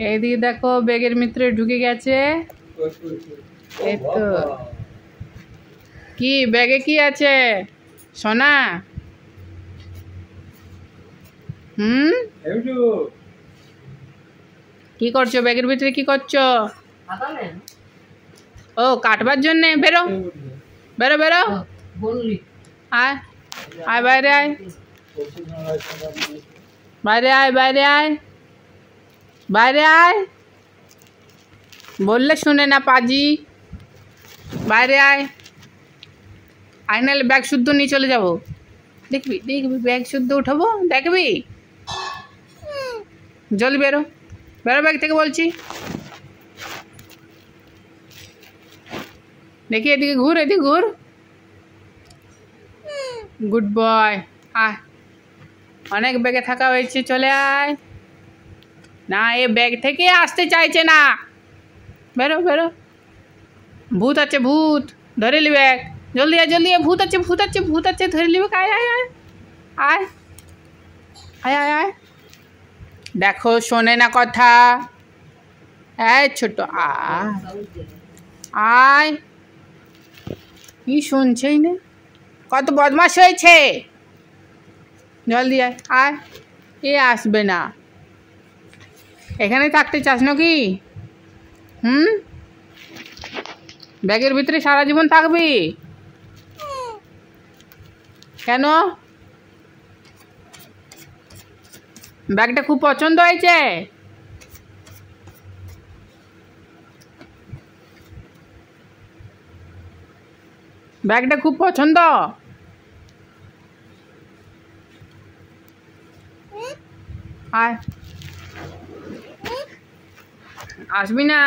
এইদিকে দেখো ব্যাগের ভিতরে ঢুকে গেছে। এই তো কি ব্যাগে কি আছে সোনা? কি করছো ব্যাগের ভিতরে? কি করছো? ও কাটবার জন্যে। বেরো বেরো বেরো, আয় আয় বাইরে আয়, বাইরে আয়, বাইরে আয়, বাইরে আয়। বললে শুনে না পাজি, বাইরে আয়। আয় নাহলে ব্যাগ শুদ্ধ নিয়ে চলে যাবো। দেখবি দেখবি ব্যাগ শুদ্ধ উঠাবো, দেখবি? জলদি বেরো, বেরো ব্যাগ থেকে বলছি। দেখি এদিকে ঘুর, এদিকে ঘুর। Good boy. আয়, অনেক ব্যাগে থাকা হয়েছে, চলে আয়। না এ ব্যাগ থেকে আসতে চাইছে না। বেরো বেরো, ভূত আছে ভূত, ধরে লি ব্যাগ। জলদি আয় জলদি আয়, ভূত আছে ভূত আছে ভূত আছে, ধরে লিবে। আয় আয় আয় আয় আয় আয় আয়। দেখো শোনে না কথা। এই ছোট আয়, কি শুনছেই না, কত বদমাশ হয়েছে। জলদি আয় আয়। এ আসবে না। এখানে থাকতে চাস নাকি? ব্যাগের ভিতরে সারা জীবন থাকবি কেন? ব্যাগটা খুব পছন্দ হয়েছে? ব্যাগটা খুব পছন্দ? আয়, আসবি না?